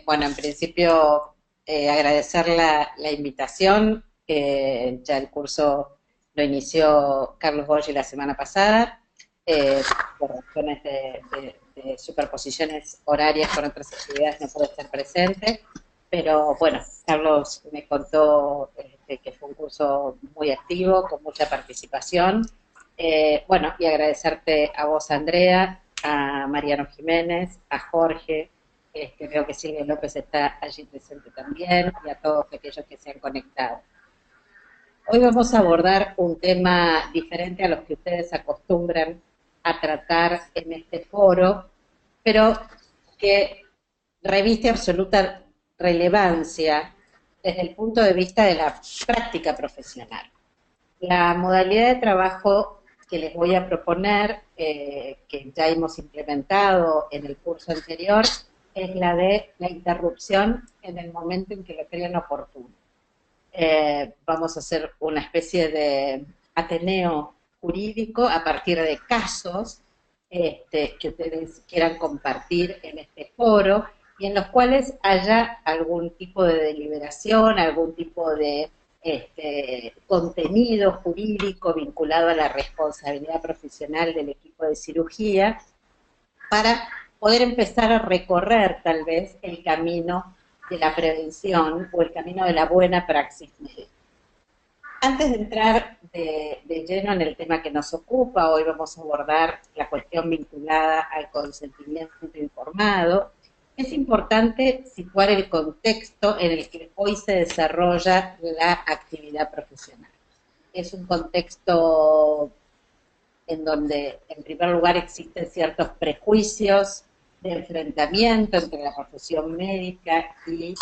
Bueno, en principio agradecer la invitación. Ya el curso lo inició Carlos Golgi la semana pasada, por razones de superposiciones horarias con otras actividades no puede estar presente, pero bueno, Carlos me contó que fue un curso muy activo, con mucha participación. Bueno, y agradecerte a vos, Andrea, a Mariano Jiménez, a Jorge, veo que Silvia López está allí presente también, y a todos aquellos que se han conectado. Hoy vamos a abordar un tema diferente a los que ustedes acostumbran a tratar en este foro, pero que reviste absoluta relevancia desde el punto de vista de la práctica profesional. La modalidad de trabajo que les voy a proponer, que ya hemos implementado en el curso anterior, es la de la interrupción en el momento en que lo crean oportuno. Vamos a hacer una especie de ateneo jurídico a partir de casos que ustedes quieran compartir en este foro y en los cuales haya algún tipo de deliberación, algún tipo de contenido jurídico vinculado a la responsabilidad profesional del equipo de cirugía para poder empezar a recorrer tal vez el camino de la prevención o el camino de la buena praxis médica. Antes de entrar de lleno en el tema que nos ocupa, hoy vamos a abordar la cuestión vinculada al consentimiento informado. Es importante situar el contexto en el que hoy se desarrolla la actividad profesional. Es un contexto en donde, en primer lugar, existen ciertos prejuicios de enfrentamiento entre la profesión médica y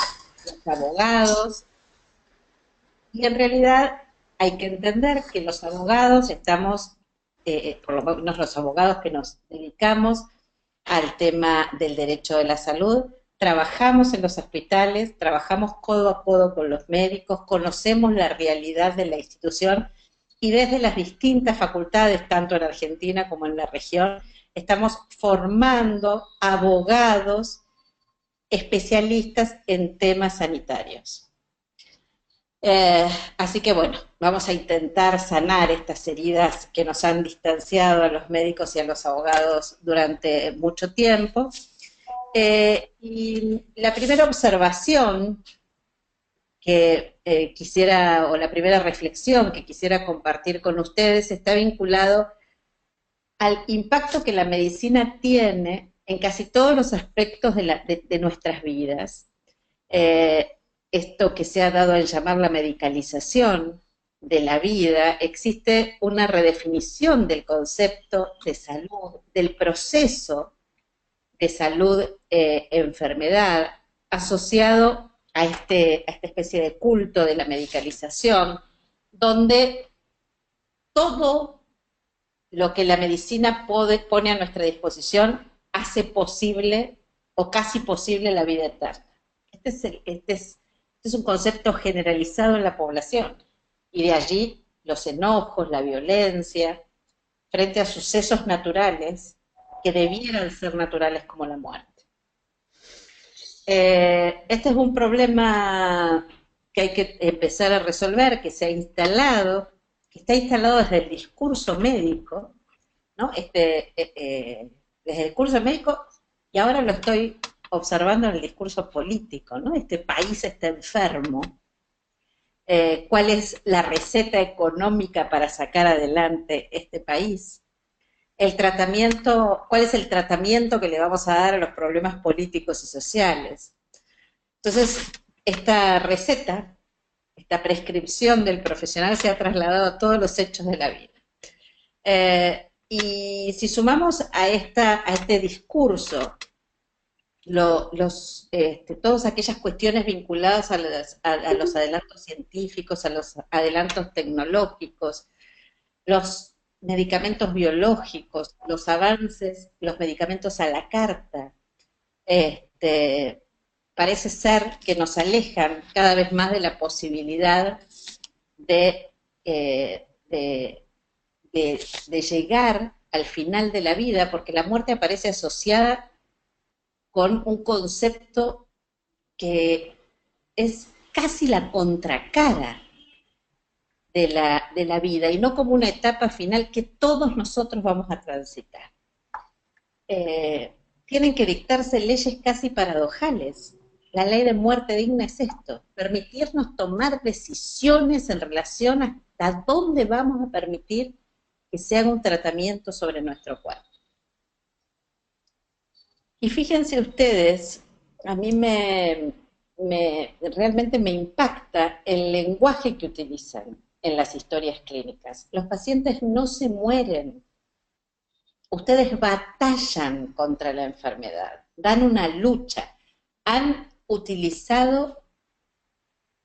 los abogados, y en realidad hay que entender que los abogados estamos, por lo menos los abogados que nos dedicamos al tema del derecho de la salud, trabajamos en los hospitales, trabajamos codo a codo con los médicos, conocemos la realidad de la institución y desde las distintas facultades, tanto en Argentina como en la región, estamos formando abogados especialistas en temas sanitarios. Así que bueno, vamos a intentar sanar estas heridas que nos han distanciado a los médicos y a los abogados durante mucho tiempo. Y la primera observación que quisiera, o la primera reflexión que quisiera compartir con ustedes está vinculado al impacto que la medicina tiene en casi todos los aspectos de nuestras vidas. Esto que se ha dado en llamar la medicalización de la vida, existe una redefinición del concepto de salud, del proceso de salud-enfermedad, asociado a esta especie de culto de la medicalización, donde todo lo que la medicina pone a nuestra disposición hace posible o casi posible la vida eterna. Este es un concepto generalizado en la población, y de allí los enojos, la violencia, frente a sucesos naturales que debieran ser naturales como la muerte. Este es un problema que hay que empezar a resolver, que se ha instalado, que está instalado desde el discurso médico, ¿no? Desde el discurso médico, y ahora lo estoy observando en el discurso político, ¿no? Este país está enfermo. ¿Cuál es la receta económica para sacar adelante este país? ¿Cuál es el tratamiento que le vamos a dar a los problemas políticos y sociales? Entonces, esta receta, esta prescripción del profesional se ha trasladado a todos los hechos de la vida. Y si sumamos a este discurso todas aquellas cuestiones vinculadas a los adelantos científicos, a los adelantos tecnológicos, los medicamentos biológicos, los avances, los medicamentos a la carta, parece ser que nos alejan cada vez más de la posibilidad de, eh, de, de llegar al final de la vida, porque la muerte aparece asociada con un concepto que es casi la contracara de la vida y no como una etapa final que todos nosotros vamos a transitar. Tienen que dictarse leyes casi paradojales. La ley de muerte digna es esto, permitirnos tomar decisiones en relación hasta dónde vamos a permitir que se haga un tratamiento sobre nuestro cuerpo. Y fíjense ustedes, a mí realmente me impacta el lenguaje que utilizan en las historias clínicas. Los pacientes no se mueren, ustedes batallan contra la enfermedad, dan una lucha. Han utilizado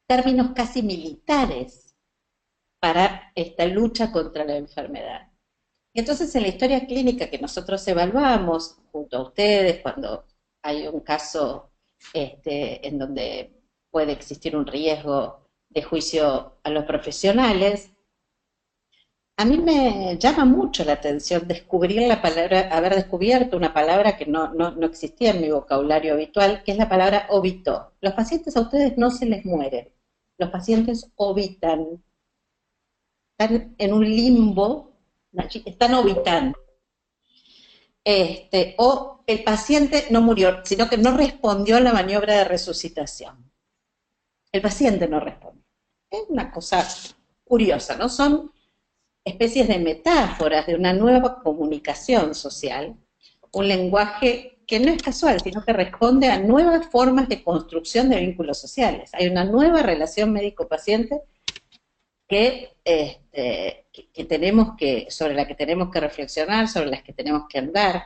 términos casi militares para esta lucha contra la enfermedad. Y entonces en la historia clínica que nosotros evaluamos junto a ustedes, cuando hay un caso en donde puede existir un riesgo de juicio a los profesionales, a mí me llama mucho la atención descubrir la palabra, haber descubierto una palabra que no existía en mi vocabulario habitual, que es la palabra obitó. Los pacientes a ustedes no se les mueren, los pacientes obitan, están en un limbo, están obitando. O el paciente no murió, sino que no respondió a la maniobra de resucitación. El paciente no respondió. Es una cosa curiosa, ¿no? Son especies de metáforas de una nueva comunicación social, un lenguaje que no es casual, sino que responde a nuevas formas de construcción de vínculos sociales. Hay una nueva relación médico-paciente sobre la que tenemos que reflexionar, sobre las que tenemos que andar.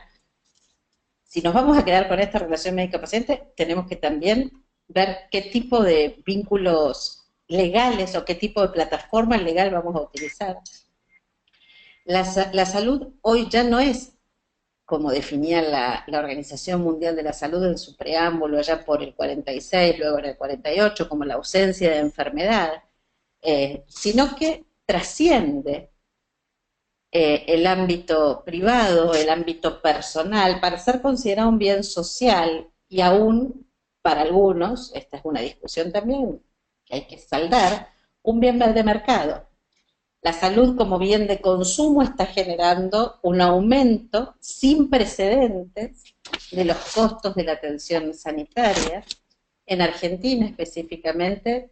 Si nos vamos a quedar con esta relación médico-paciente, tenemos que también ver qué tipo de vínculos legales o qué tipo de plataforma legal vamos a utilizar. La salud hoy ya no es como definía la Organización Mundial de la Salud en su preámbulo allá por el 46, luego en el 48, como la ausencia de enfermedad, sino que trasciende el ámbito privado, el ámbito personal, para ser considerado un bien social y aún para algunos, esta es una discusión también que hay que saldar, un bien de mercado. La salud como bien de consumo está generando un aumento sin precedentes de los costos de la atención sanitaria. En Argentina específicamente,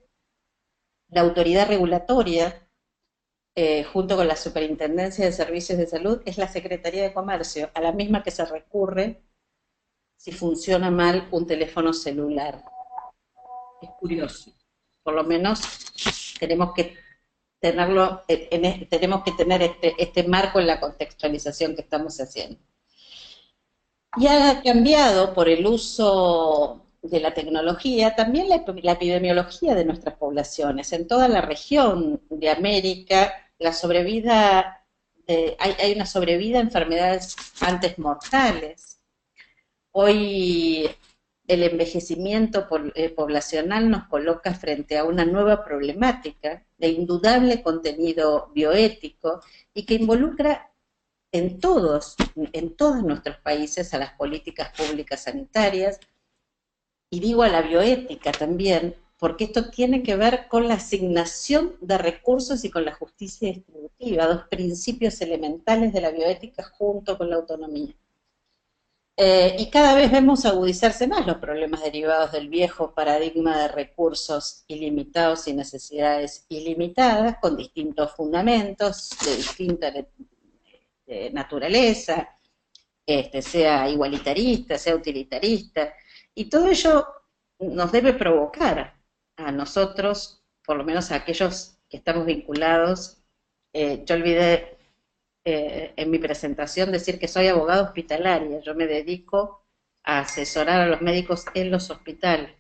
la autoridad regulatoria, junto con la Superintendencia de Servicios de Salud, es la Secretaría de Comercio, a la misma que se recurre si funciona mal un teléfono celular. Es curioso. Por lo menos tenemos que tenerlo, tenemos que tener este marco en la contextualización que estamos haciendo. Y ha cambiado por el uso de la tecnología también la epidemiología de nuestras poblaciones. En toda la región de América, la sobrevida, hay una sobrevida a enfermedades antes mortales. Hoy el envejecimiento poblacional nos coloca frente a una nueva problemática de indudable contenido bioético y que involucra en todos nuestros países a las políticas públicas sanitarias, y digo a la bioética también, porque esto tiene que ver con la asignación de recursos y con la justicia distributiva, dos principios elementales de la bioética junto con la autonomía. Y cada vez vemos agudizarse más los problemas derivados del viejo paradigma de recursos ilimitados y necesidades ilimitadas, con distintos fundamentos de distinta naturaleza, sea igualitarista, sea utilitarista, y todo ello nos debe provocar a nosotros, por lo menos a aquellos que estamos vinculados. Yo olvidé en mi presentación decir que soy abogada hospitalaria, yo me dedico a asesorar a los médicos en los hospitales.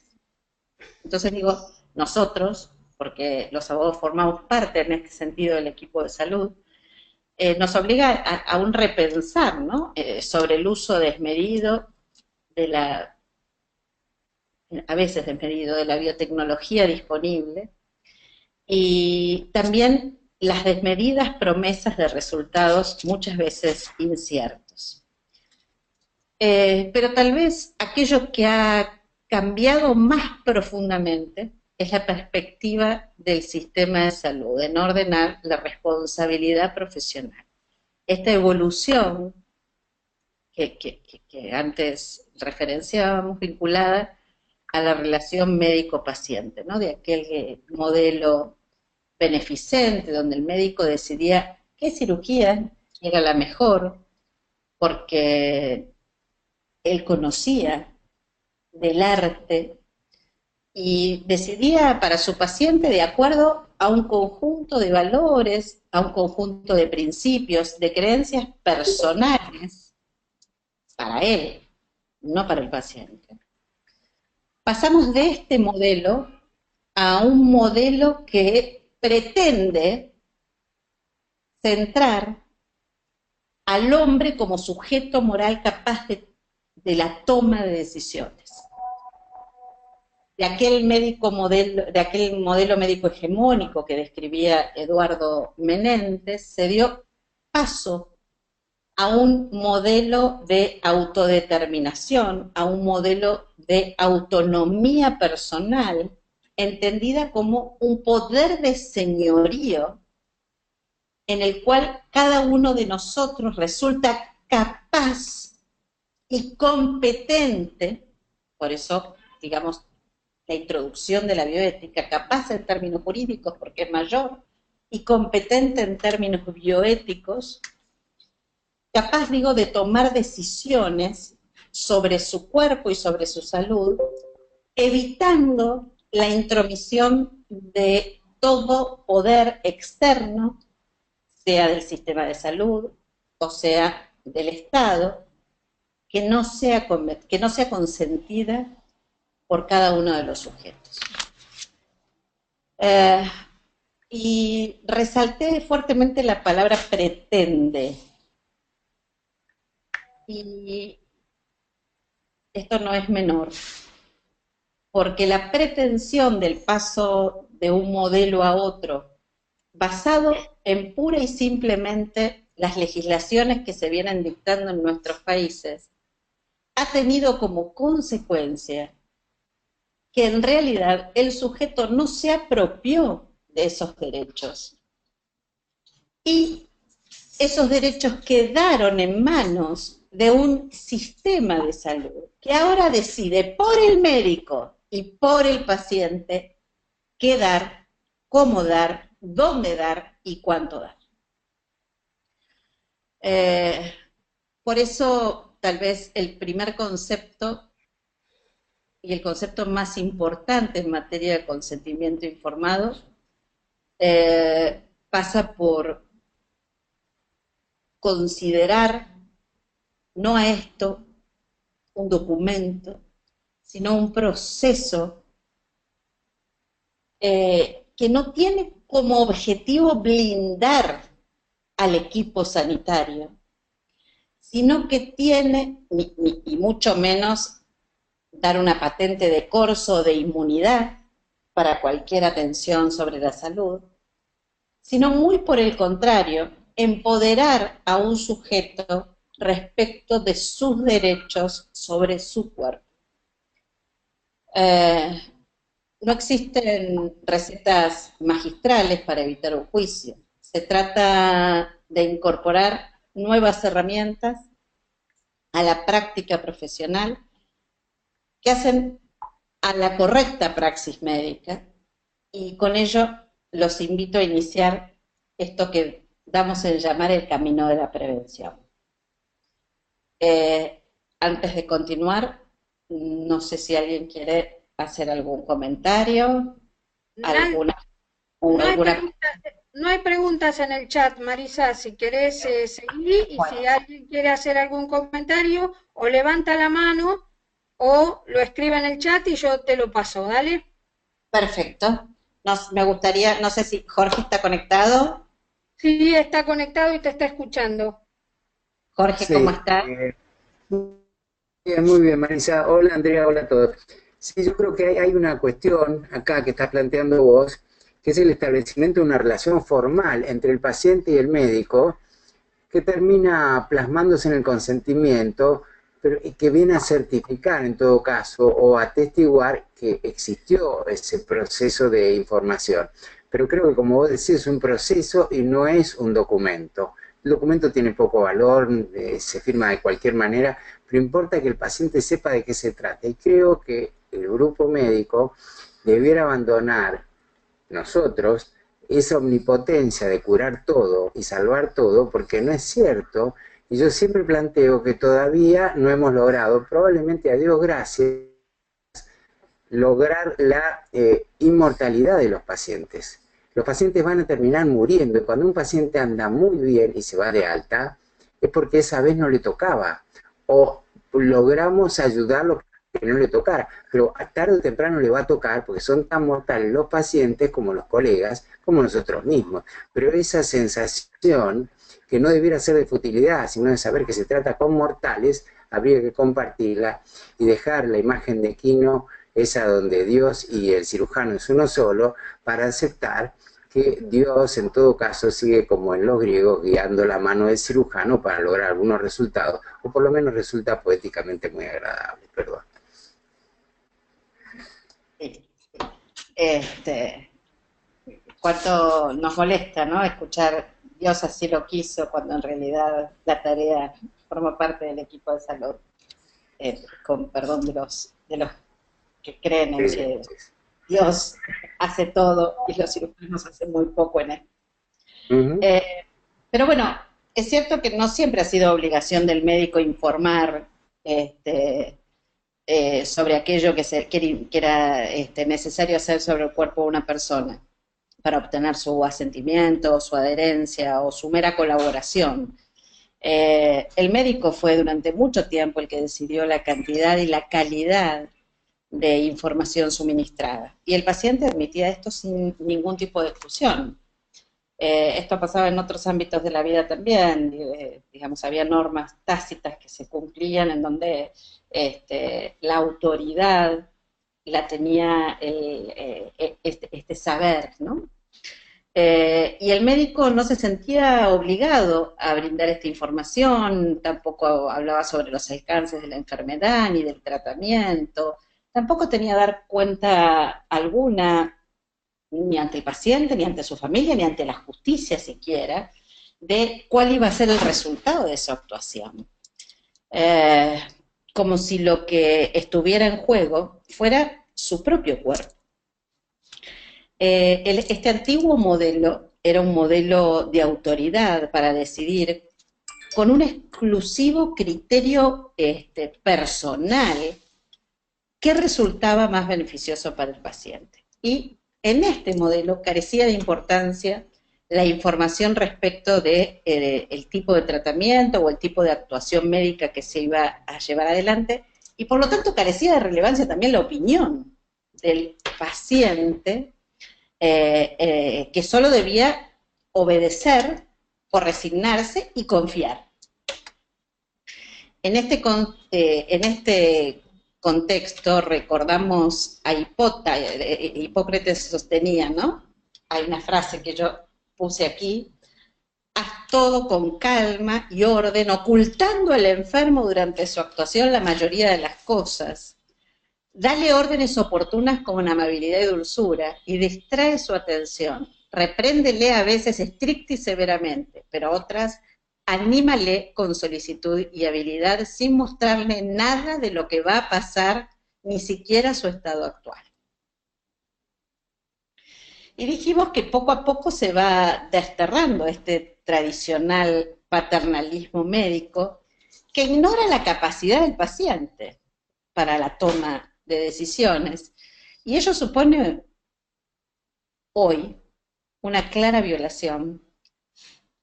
Entonces digo, nosotros, porque los abogados formamos parte en este sentido del equipo de salud, nos obliga a un repensar, ¿no? Sobre el uso desmedido a veces desmedido, de la biotecnología disponible, y también las desmedidas promesas de resultados muchas veces inciertos. Pero tal vez aquello que ha cambiado más profundamente es la perspectiva del sistema de salud, en ordenar la responsabilidad profesional. Esta evolución que antes referenciábamos, vinculada a la relación médico-paciente, ¿no? De aquel modelo beneficente, donde el médico decidía qué cirugía era la mejor, porque él conocía del arte y decidía para su paciente de acuerdo a un conjunto de valores, a un conjunto de principios, de creencias personales para él, no para el paciente. Pasamos de este modelo a un modelo que pretende centrar al hombre como sujeto moral capaz de la toma de decisiones. De aquel modelo médico hegemónico que describía Eduardo Menéndez, se dio paso a un modelo de autodeterminación, a un modelo de autonomía personal, entendida como un poder de señorío en el cual cada uno de nosotros resulta capaz y competente, por eso, digamos, la introducción de la bioética, capaz en términos jurídicos porque es mayor, y competente en términos bioéticos, capaz, digo, de tomar decisiones sobre su cuerpo y sobre su salud, evitando la intromisión de todo poder externo, sea del sistema de salud, o sea del Estado, que no sea consentida por cada uno de los sujetos. Y resalté fuertemente la palabra pretende. Y esto no es menor, porque la pretensión del paso de un modelo a otro, basado en pura y simplemente las legislaciones que se vienen dictando en nuestros países, ha tenido como consecuencia que en realidad el sujeto no se apropió de esos derechos. Y esos derechos quedaron en manos de un sistema de salud que ahora decide por el médico y por el paciente qué dar, cómo dar, dónde dar y cuánto dar. Por eso, tal vez el primer concepto y el concepto más importante en materia de consentimiento informado pasa por considerar no a esto un documento, sino un proceso que no tiene como objetivo blindar al equipo sanitario, sino que tiene, y mucho menos dar una patente de corso o de inmunidad para cualquier atención sobre la salud, sino muy por el contrario, empoderar a un sujeto respecto de sus derechos sobre su cuerpo. No existen recetas magistrales para evitar un juicio. Se trata de incorporar nuevas herramientas a la práctica profesional que hacen a la correcta praxis médica, y con ello los invito a iniciar esto que damos en llamar el camino de la prevención. Antes de continuar, no sé si alguien quiere hacer algún comentario, No hay preguntas en el chat, Marisa, si querés seguir, y bueno, si alguien quiere hacer algún comentario, o levanta la mano o lo escribe en el chat y yo te lo paso, ¿dale? Perfecto. Me gustaría, no sé si Jorge está conectado. Sí, está conectado y te está escuchando. Jorge, sí, ¿cómo está? Muy bien, Marisa. Hola, Andrea, hola a todos. Sí, yo creo que hay una cuestión acá que estás planteando vos, que es el establecimiento de una relación formal entre el paciente y el médico, que termina plasmándose en el consentimiento, pero que viene a certificar en todo caso o a atestiguar que existió ese proceso de información. Pero creo que, como vos decís, es un proceso y no es un documento. El documento tiene poco valor, se firma de cualquier manera, pero importa que el paciente sepa de qué se trata. Y creo que el grupo médico debiera abandonar, nosotros, esa omnipotencia de curar todo y salvar todo, porque no es cierto. Y yo siempre planteo que todavía no hemos logrado, probablemente a Dios gracias, lograr la inmortalidad de los pacientes. Los pacientes van a terminar muriendo, y cuando un paciente anda muy bien y se va de alta, es porque esa vez no le tocaba, o logramos ayudarlo que no le tocara, pero tarde o temprano le va a tocar, porque son tan mortales los pacientes como los colegas, como nosotros mismos. Pero esa sensación, que no debiera ser de futilidad, sino de saber que se trata con mortales, habría que compartirla y dejar la imagen de Quino, esa donde Dios y el cirujano es uno solo, para aceptar que Dios en todo caso sigue, como en los griegos, guiando la mano del cirujano para lograr algunos resultados, o por lo menos resulta poéticamente muy agradable. Perdón. Cuánto nos molesta, ¿no?, escuchar Dios así lo quiso, cuando en realidad la tarea forma parte del equipo de salud, con perdón de los que creen en que Dios hace todo y los cirujanos hacen muy poco en esto. Pero bueno, es cierto que no siempre ha sido obligación del médico informar sobre aquello que era necesario hacer sobre el cuerpo de una persona para obtener su asentimiento, su adherencia o su mera colaboración. El médico fue durante mucho tiempo el que decidió la cantidad y la calidad de información suministrada, y el paciente admitía esto sin ningún tipo de exclusión. Esto pasaba en otros ámbitos de la vida también, digamos, había normas tácitas que se cumplían en donde la autoridad la tenía este saber, ¿no? Y el médico no se sentía obligado a brindar esta información, tampoco hablaba sobre los alcances de la enfermedad ni del tratamiento, tampoco tenía que dar cuenta alguna, ni ante el paciente, ni ante su familia, ni ante la justicia siquiera, de cuál iba a ser el resultado de su actuación. Como si lo que estuviera en juego fuera su propio cuerpo. Este antiguo modelo era un modelo de autoridad para decidir con un exclusivo criterio personal qué resultaba más beneficioso para el paciente. Y en este modelo carecía de importancia la información respecto de el tipo de tratamiento o el tipo de actuación médica que se iba a llevar adelante, y por lo tanto carecía de relevancia también la opinión del paciente, que solo debía obedecer o resignarse y confiar. En este contexto recordamos a Hipócrates sostenía, ¿no? Hay una frase que yo puse aquí: haz todo con calma y orden, ocultando al enfermo durante su actuación la mayoría de las cosas. Dale órdenes oportunas con amabilidad y dulzura y distrae su atención. Repréndele a veces estricta y severamente, pero otras anímale con solicitud y habilidad sin mostrarle nada de lo que va a pasar, ni siquiera su estado actual. Y dijimos que poco a poco se va desterrando este tradicional paternalismo médico que ignora la capacidad del paciente para la toma de decisiones, y ello supone hoy una clara violación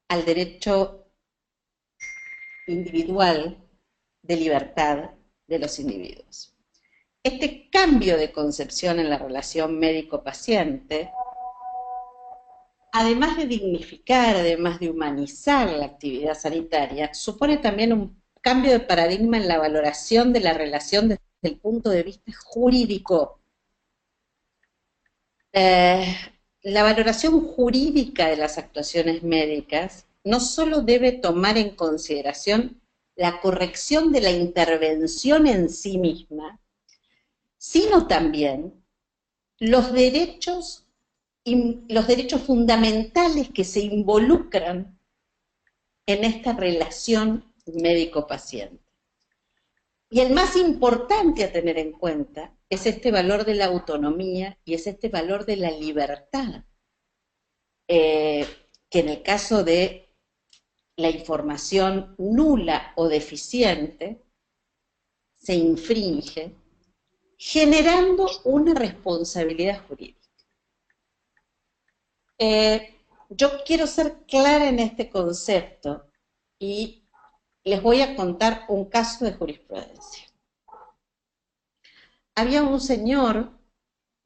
al derecho individual de libertad de los individuos. Este cambio de concepción en la relación médico-paciente, además de dignificar, además de humanizar la actividad sanitaria, supone también un cambio de paradigma en la valoración de la relación desde el punto de vista jurídico. La valoración jurídica de las actuaciones médicas no solo debe tomar en consideración la corrección de la intervención en sí misma, sino también los derechos fundamentales que se involucran en esta relación médico-paciente. Y el más importante a tener en cuenta es este valor de la autonomía y es este valor de la libertad, que en el caso de la información nula o deficiente se infringe, generando una responsabilidad jurídica. Yo quiero ser clara en este concepto y les voy a contar un caso de jurisprudencia. Había un señor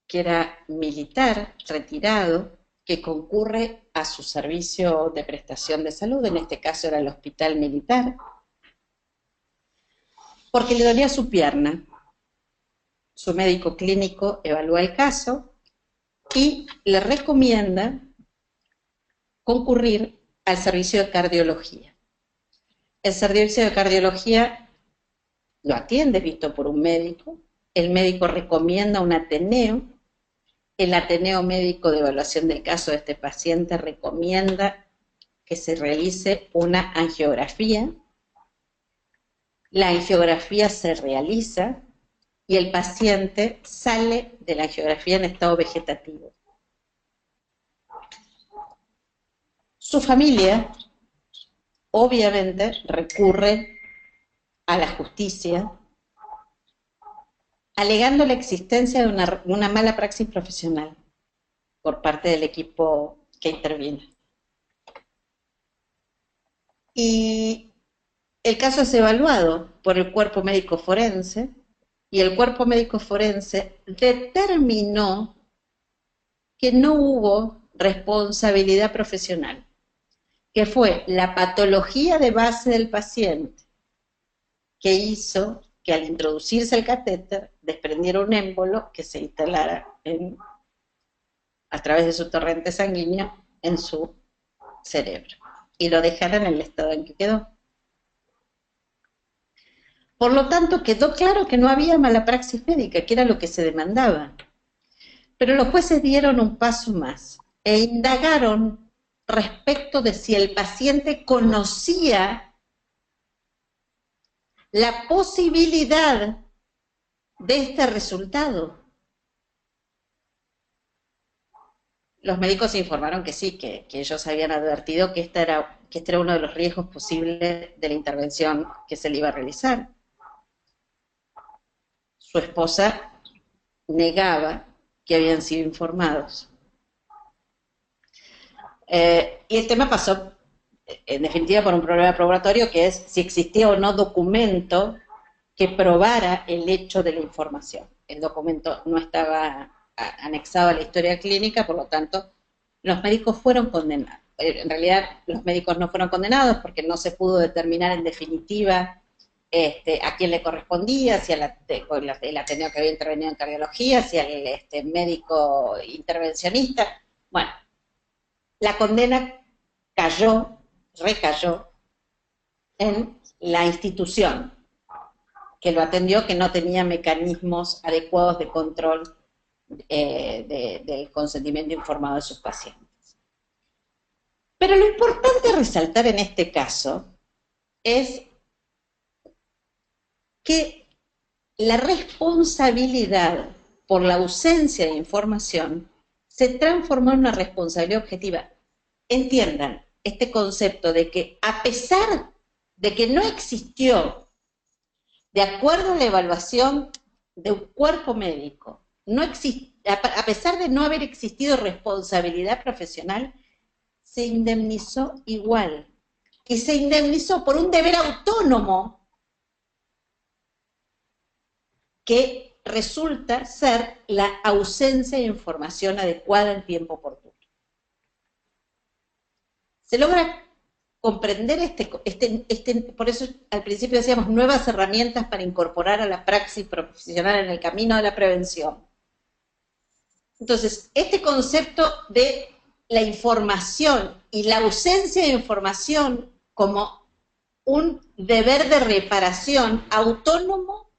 que era militar, retirado, que concurre a su servicio de prestación de salud, en este caso era el hospital militar, porque le dolía su pierna. Su médico clínico evalúa el caso y le recomienda concurrir al servicio de cardiología. El servicio de cardiología lo atiende, visto por un médico, el médico recomienda un ateneo, el ateneo médico de evaluación del caso de este paciente recomienda que se realice una angiografía, la angiografía se realiza y el paciente sale de la angiografía en estado vegetativo. Su familia, obviamente, recurre a la justicia, alegando la existencia de una mala praxis profesional por parte del equipo que interviene. Y el caso es evaluado por el cuerpo médico forense, y el cuerpo médico forense determinó que no hubo responsabilidad profesional, que fue la patología de base del paciente que hizo que al introducirse el catéter desprendiera un émbolo que se instalara a través de su torrente sanguíneo en su cerebro y lo dejara en el estado en que quedó. Por lo tanto, quedó claro que no había mala praxis médica, que era lo que se demandaba. Pero los jueces dieron un paso más e indagaron respecto de si el paciente conocía la posibilidad de este resultado. Los médicos informaron que sí, que ellos habían advertido que este era uno de los riesgos posibles de la intervención que se le iba a realizar. Su esposa negaba que habían sido informados. Y el tema pasó, en definitiva, por un problema probatorio, que es si existía o no documento que probara el hecho de la información. El documento no estaba anexado a la historia clínica, por lo tanto, los médicos fueron condenados. En realidad, los médicos no fueron condenados porque no se pudo determinar en definitiva a quién le correspondía, si el ateneo que había intervenido en cardiología, si al médico intervencionista. Bueno, la condena recayó en la institución que lo atendió, que no tenía mecanismos adecuados de control del consentimiento informado de sus pacientes. Pero lo importante a resaltar en este caso es que la responsabilidad por la ausencia de información se transformó en una responsabilidad objetiva. Entiendan este concepto de que a pesar de que no existió, de acuerdo a la evaluación de un cuerpo médico, a pesar de no haber existido responsabilidad profesional, se indemnizó igual. Y se indemnizó por un deber autónomo que resulta ser la ausencia de información adecuada en tiempo oportuno. Se logra comprender por eso al principio decíamos nuevas herramientas para incorporar a la praxis profesional en el camino de la prevención. Entonces, este concepto de la información y la ausencia de información como un deber de reparación autónomo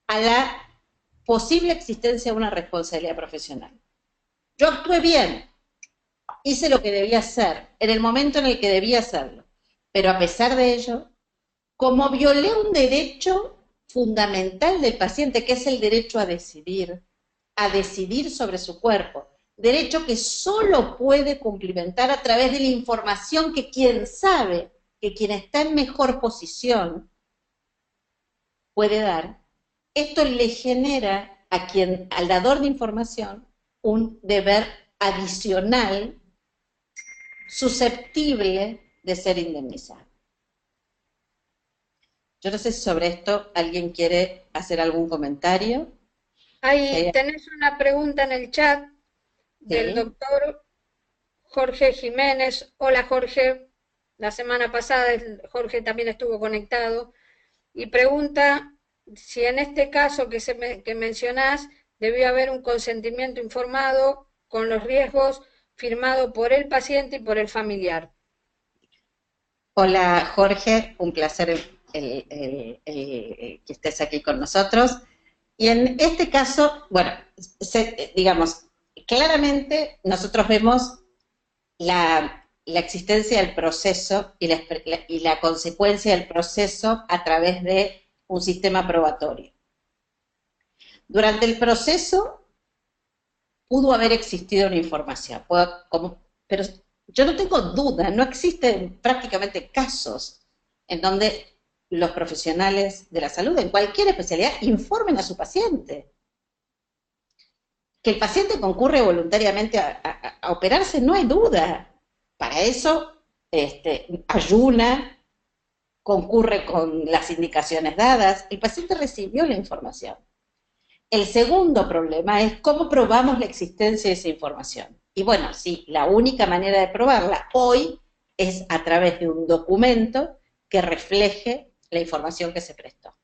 a la posible existencia de una responsabilidad profesional. Yo actué bien, hice lo que debía hacer, en el momento en el que debía hacerlo, pero a pesar de ello, como violé un derecho fundamental del paciente, que es el derecho a decidir sobre su cuerpo, derecho que solo puede cumplimentar a través de la información que quien sabe, que quien está en mejor posición puede dar, esto le genera al dador de información un deber adicional susceptible de ser indemnizado. Yo no sé si sobre esto alguien quiere hacer algún comentario. Ahí tenés una pregunta en el chat del doctor Jorge Jiménez. Hola Jorge, la semana pasada Jorge también estuvo conectado y pregunta si en este caso que mencionás debió haber un consentimiento informado con los riesgos firmado por el paciente y por el familiar. Hola Jorge, un placer que estés aquí con nosotros. Y en este caso, bueno, digamos, claramente nosotros vemos la existencia del proceso y la consecuencia del proceso a través de un sistema probatorio. Durante el proceso pudo haber existido una información, pero yo no tengo duda, no existen prácticamente casos en donde los profesionales de la salud, en cualquier especialidad, informen a su paciente. Que el paciente concurre voluntariamente a operarse, no hay duda. Para eso ayuna, concurre con las indicaciones dadas, el paciente recibió la información. El segundo problema es cómo probamos la existencia de esa información. Y bueno, sí, la única manera de probarla hoy es a través de un documento que refleje la información que se prestó.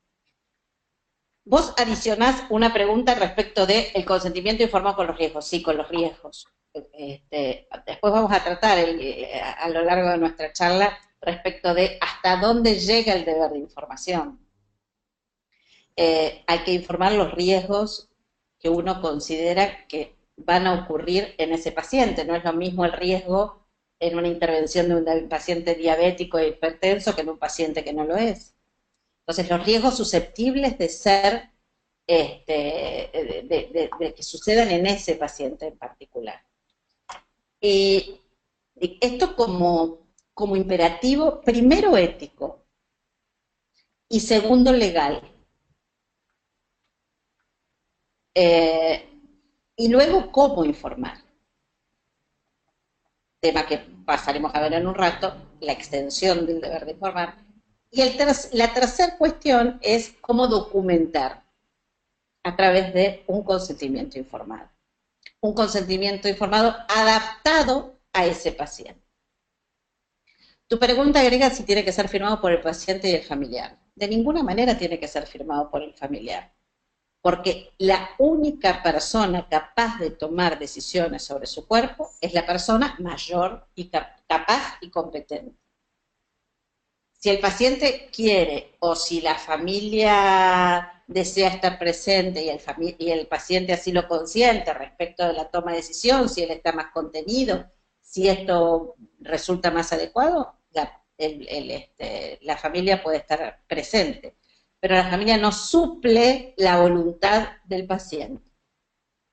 Vos adicionás una pregunta respecto del consentimiento informado con los riesgos. Sí, con los riesgos. Después vamos a tratar a lo largo de nuestra charla respecto de hasta dónde llega el deber de información. Hay que informar los riesgos que uno considera que van a ocurrir en ese paciente. No es lo mismo el riesgo en una intervención de un paciente diabético e hipertenso que en un paciente que no lo es. Entonces, los riesgos susceptibles de ser, de que sucedan en ese paciente en particular. Y esto como imperativo, primero ético y segundo legal. Y luego cómo informar. Tema que pasaremos a ver en un rato, la extensión del deber de informar. Y la tercera cuestión es cómo documentar a través de un consentimiento informado. Un consentimiento informado adaptado a ese paciente. Tu pregunta agrega si tiene que ser firmado por el paciente y el familiar. De ninguna manera tiene que ser firmado por el familiar, porque la única persona capaz de tomar decisiones sobre su cuerpo es la persona mayor y capaz y competente. Si el paciente quiere o si la familia desea estar presente y el paciente así lo consiente respecto de la toma de decisión, si él está más contenido, si esto resulta más adecuado, la familia puede estar presente. Pero la familia no suple la voluntad del paciente.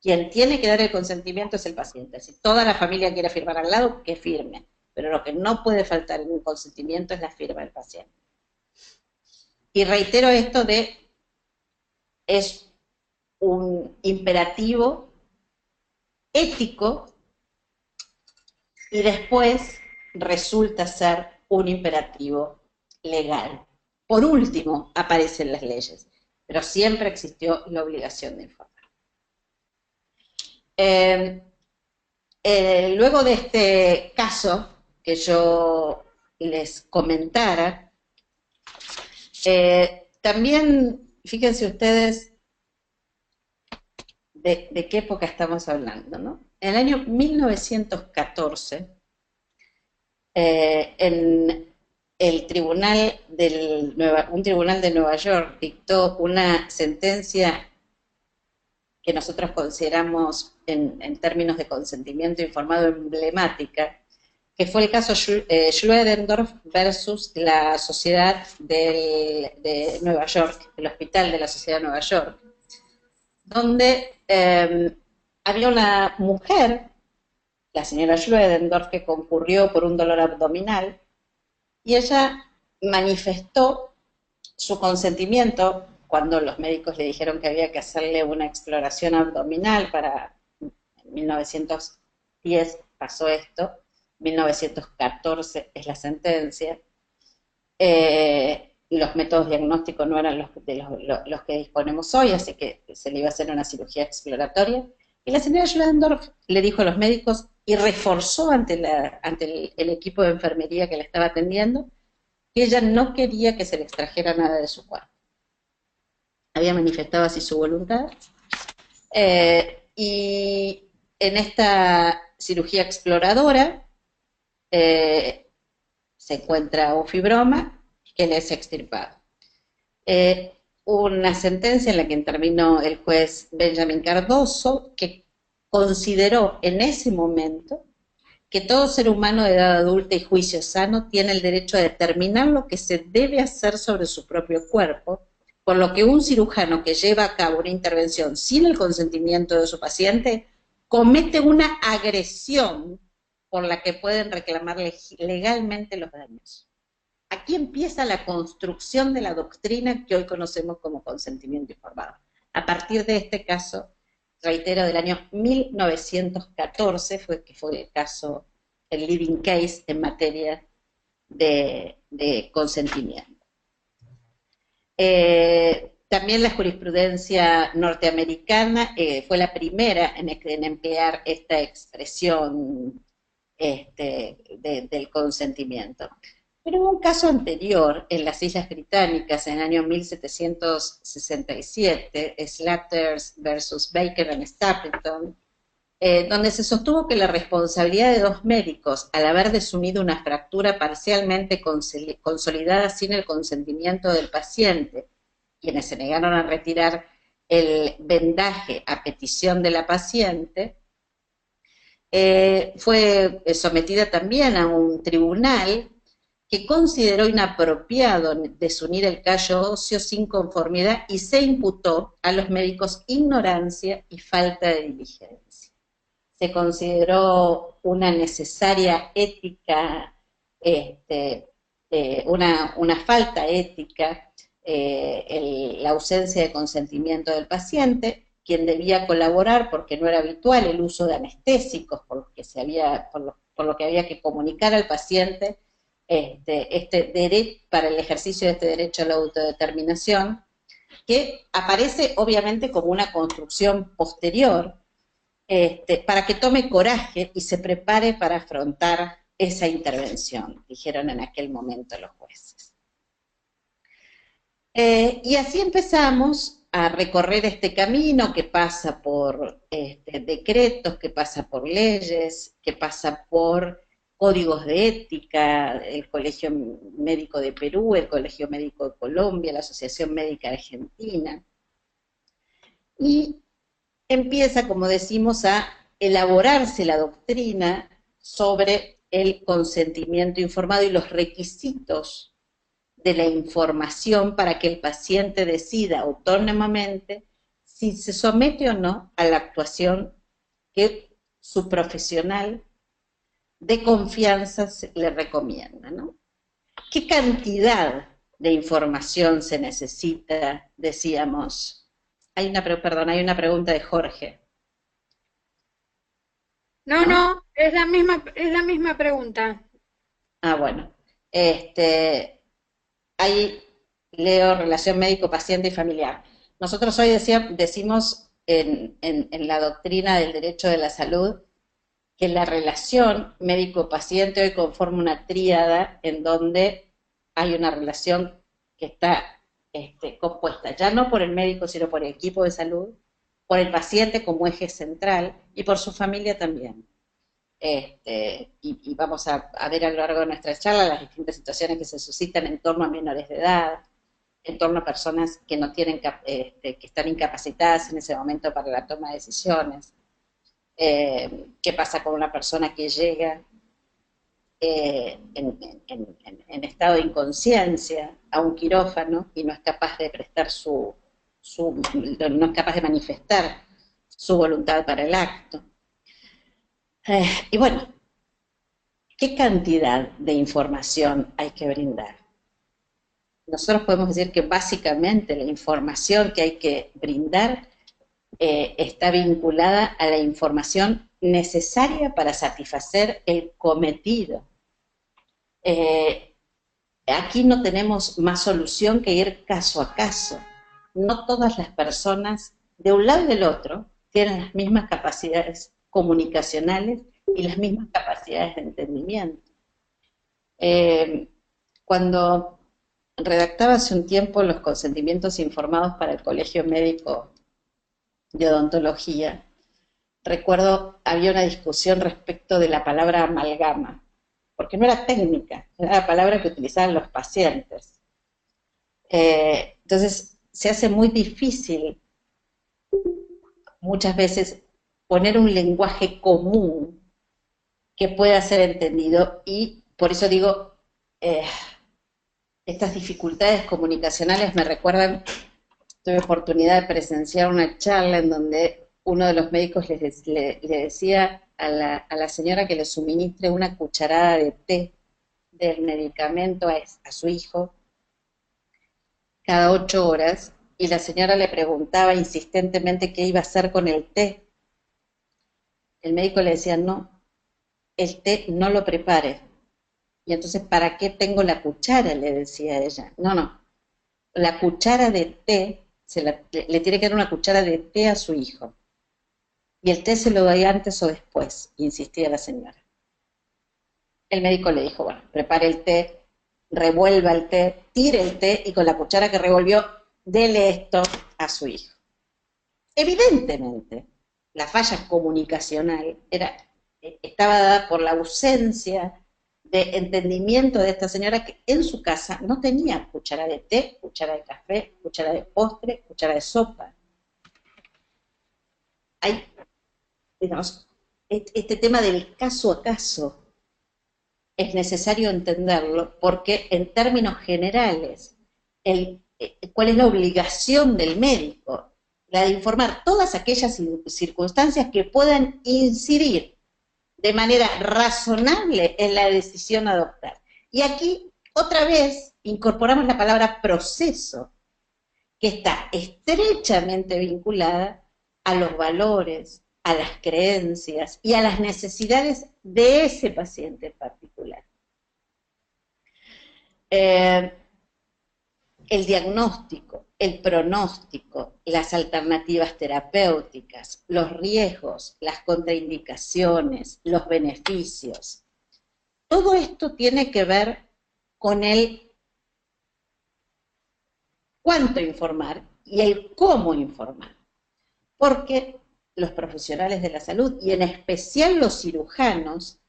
Quien tiene que dar el consentimiento es el paciente. Si toda la familia quiere firmar al lado, que firme. Pero lo que no puede faltar en un consentimiento es la firma del paciente. Y reitero esto es un imperativo ético y después resulta ser un imperativo legal. Por último, aparecen las leyes, pero siempre existió la obligación de informar. Luego de este caso que yo les comentara, también fíjense ustedes de qué época estamos hablando, ¿no? En el año 1914, en un tribunal de Nueva York dictó una sentencia que nosotros consideramos en términos de consentimiento informado emblemática, que fue el caso Schlödendorf versus la Sociedad de Nueva York, el Hospital de la Sociedad de Nueva York, donde había una mujer, la señora Schlödendorf, que concurrió por un dolor abdominal, y ella manifestó su consentimiento cuando los médicos le dijeron que había que hacerle una exploración abdominal en 1910 pasó esto, 1914 es la sentencia, los métodos diagnósticos no eran los que disponemos hoy, así que se le iba a hacer una cirugía exploratoria, y la señora Schlödendorf le dijo a los médicos y reforzó ante el equipo de enfermería que la estaba atendiendo que ella no quería que se le extrajera nada de su cuerpo. Había manifestado así su voluntad, y en esta cirugía exploradora se encuentra un fibroma que le es extirpado. Una sentencia en la que intervino el juez Benjamin Cardoso, que consideró en ese momento que todo ser humano de edad adulta y juicio sano tiene el derecho a determinar lo que se debe hacer sobre su propio cuerpo, por lo que un cirujano que lleva a cabo una intervención sin el consentimiento de su paciente comete una agresión por la que pueden reclamar legalmente los daños. Aquí empieza la construcción de la doctrina que hoy conocemos como consentimiento informado. A partir de este caso, reitero, del año 1914, que fue el caso, el leading case en materia de consentimiento. También la jurisprudencia norteamericana fue la primera en emplear esta expresión del consentimiento. Pero hubo un caso anterior en las Islas Británicas en el año 1767, Slatters versus Baker and Stapleton, donde se sostuvo que la responsabilidad de dos médicos al haber desunido una fractura parcialmente consolidada sin el consentimiento del paciente, quienes se negaron a retirar el vendaje a petición de la paciente, fue sometida también a un tribunal que consideró inapropiado desunir el callo óseo sin conformidad y se imputó a los médicos ignorancia y falta de diligencia. Se consideró una necesaria ética, una falta ética, la ausencia de consentimiento del paciente, quien debía colaborar porque no era habitual el uso de anestésicos, por lo que había que comunicar al paciente para el ejercicio de este derecho a la autodeterminación, que aparece obviamente como una construcción posterior, para que tome coraje y se prepare para afrontar esa intervención, dijeron en aquel momento los jueces. Y así empezamos a recorrer este camino que pasa por decretos, que pasa por leyes, que pasa por códigos de ética, el Colegio Médico de Perú, el Colegio Médico de Colombia, la Asociación Médica Argentina, y empieza, como decimos, a elaborarse la doctrina sobre el consentimiento informado y los requisitos de la información para que el paciente decida autónomamente si se somete o no a la actuación que su profesional de confianza le recomienda, ¿no? ¿Qué cantidad de información se necesita? Decíamos. Hay una pregunta de Jorge. No, es la misma pregunta. Ah, bueno. Ahí leo relación médico-paciente y familiar. Nosotros hoy decimos en la doctrina del derecho de la salud que la relación médico-paciente hoy conforma una tríada en donde hay una relación que está compuesta ya no por el médico, sino por el equipo de salud, por el paciente como eje central y por su familia también. y vamos a ver a lo largo de nuestra charla las distintas situaciones que se suscitan en torno a menores de edad, en torno a personas que no tienen, que están incapacitadas en ese momento para la toma de decisiones. ¿Qué pasa con una persona que llega en estado de inconsciencia a un quirófano y no es capaz de prestar no es capaz de manifestar su voluntad para el acto? Y bueno, ¿qué cantidad de información hay que brindar? Nosotros podemos decir que básicamente la información que hay que brindar está vinculada a la información necesaria para satisfacer el cometido. Aquí no tenemos más solución que ir caso a caso. No todas las personas, de un lado y del otro, tienen las mismas capacidades comunicacionales y las mismas capacidades de entendimiento. Cuando redactaba hace un tiempo los consentimientos informados para el Colegio Médico de Odontología, recuerdo había una discusión respecto de la palabra amalgama, porque no era técnica, era la palabra que utilizaban los pacientes. Entonces se hace muy difícil muchas veces poner un lenguaje común que pueda ser entendido, y por eso digo, estas dificultades comunicacionales me recuerdan, tuve oportunidad de presenciar una charla en donde uno de los médicos le decía a la señora que le suministre una cucharada de té del medicamento a su hijo cada 8 horas, y la señora le preguntaba insistentemente qué iba a hacer con el té. El médico le decía, no, el té no lo prepare. Y entonces, ¿para qué tengo la cuchara?, le decía ella. No, la cuchara de té, le tiene que dar una cuchara de té a su hijo. Y el té se lo doy antes o después, insistía la señora. El médico le dijo, bueno, prepare el té, revuelva el té, tire el té, y con la cuchara que revolvió, dele esto a su hijo. Evidentemente, la falla comunicacional estaba dada por la ausencia de entendimiento de esta señora, que en su casa no tenía cuchara de té, cuchara de café, cuchara de postre, cuchara de sopa. Hay, digamos, este tema del caso a caso es necesario entenderlo, porque en términos generales, ¿cuál es la obligación del médico? La de informar todas aquellas circunstancias que puedan incidir de manera razonable en la decisión a adoptar. Y aquí, otra vez, incorporamos la palabra proceso, que está estrechamente vinculada a los valores, a las creencias y a las necesidades de ese paciente en particular. El diagnóstico, el pronóstico, las alternativas terapéuticas, los riesgos, las contraindicaciones, los beneficios. Todo esto tiene que ver con el cuánto informar y el cómo informar. Porque los profesionales de la salud, y en especial los cirujanos,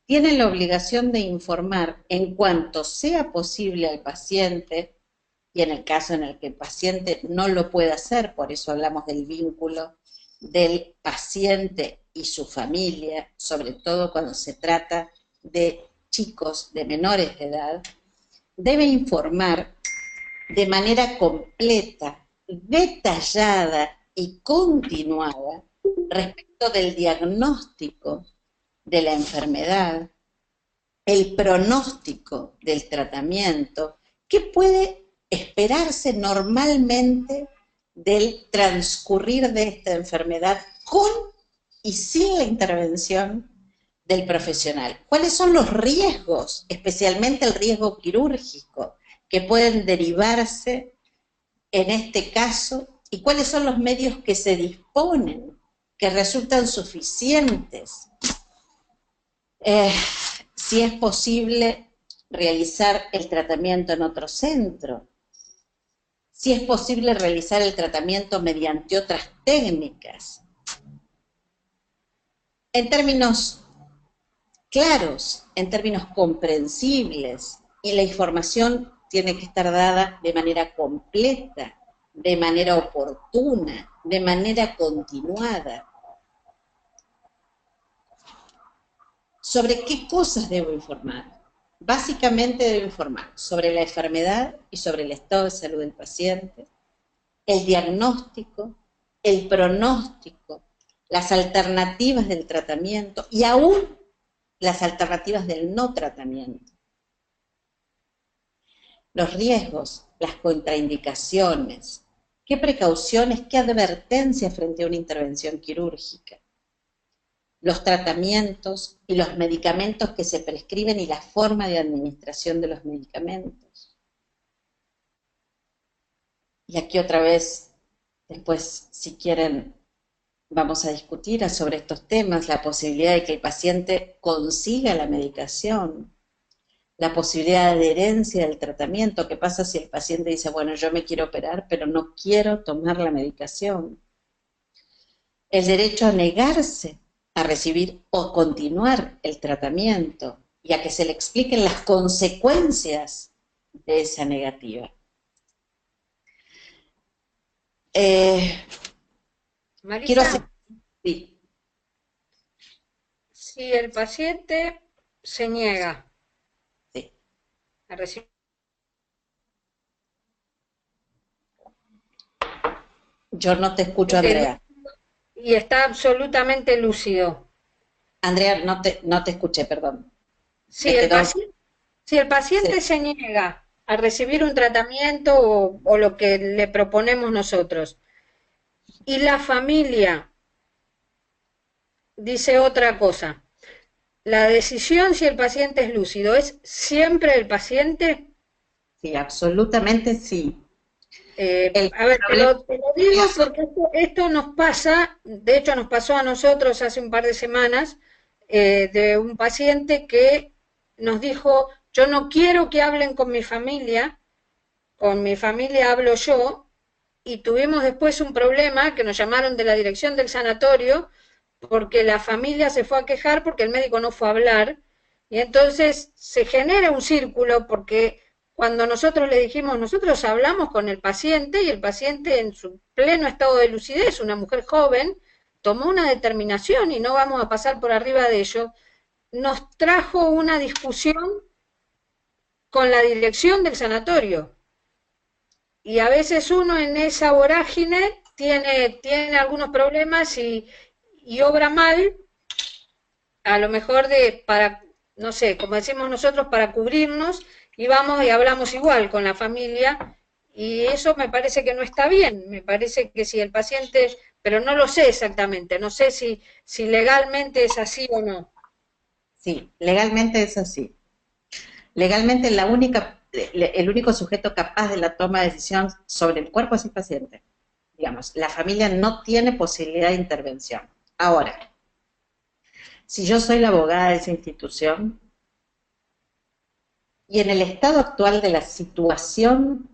tienen la obligación de informar en cuanto sea posible al paciente, y en el caso en el que el paciente no lo pueda hacer, por eso hablamos del vínculo del paciente y su familia, sobre todo cuando se trata de chicos, de menores de edad, debe informar de manera completa, detallada y continuada respecto del diagnóstico de la enfermedad, el pronóstico del tratamiento, qué puede esperarse normalmente del transcurrir de esta enfermedad con y sin la intervención del profesional. ¿Cuáles son los riesgos, especialmente el riesgo quirúrgico, que pueden derivarse en este caso? ¿Y cuáles son los medios que se disponen, que resultan suficientes? Si es posible realizar el tratamiento en otro centro, si es posible realizar el tratamiento mediante otras técnicas. En términos claros, en términos comprensibles, y la información tiene que estar dada de manera completa, de manera oportuna, de manera continuada. ¿Sobre qué cosas debo informar? Básicamente debo informar sobre la enfermedad y sobre el estado de salud del paciente, el diagnóstico, el pronóstico, las alternativas del tratamiento y aún las alternativas del no tratamiento. Los riesgos, las contraindicaciones, qué precauciones, qué advertencias frente a una intervención quirúrgica, los tratamientos y los medicamentos que se prescriben y la forma de administración de los medicamentos. Y aquí otra vez, después, si quieren, vamos a discutir sobre estos temas, la posibilidad de que el paciente consiga la medicación, la posibilidad de adherencia del tratamiento. ¿Qué pasa si el paciente dice, bueno, yo me quiero operar, pero no quiero tomar la medicación? El derecho a negarse a recibir o continuar el tratamiento y a que se le expliquen las consecuencias de esa negativa. Marisa, Quiero hacer... Sí. si el paciente se niega Sí. a recibir... Yo no te escucho, Andrea. Y está absolutamente lúcido. Andrea, no te escuché, perdón. Si el paciente se niega a recibir un tratamiento o lo que le proponemos nosotros, y la familia dice otra cosa, la decisión, si el paciente es lúcido, ¿es siempre el paciente? Sí, absolutamente sí. A ver, te lo digo porque esto nos pasa, de hecho nos pasó a nosotros hace un par de semanas, de un paciente que nos dijo, yo no quiero que hablen con mi familia hablo yo, y tuvimos después un problema que nos llamaron de la dirección del sanatorio, porque la familia se fue a quejar porque el médico no fue a hablar, y entonces se genera un círculo porque cuando nosotros le dijimos, nosotros hablamos con el paciente y el paciente en su pleno estado de lucidez, una mujer joven, tomó una determinación y no vamos a pasar por arriba de ello, nos trajo una discusión con la dirección del sanatorio. Y a veces uno en esa vorágine tiene algunos problemas y obra mal, a lo mejor para, no sé, como decimos nosotros, para cubrirnos, y vamos y hablamos igual con la familia, y eso me parece que no está bien, me parece que si el paciente, pero no lo sé exactamente, no sé si legalmente es así o no. Sí, legalmente es así. Legalmente el único sujeto capaz de la toma de decisión sobre el cuerpo es el paciente. Digamos, la familia no tiene posibilidad de intervención. Ahora, si yo soy la abogada de esa institución, y en el estado actual de la situación,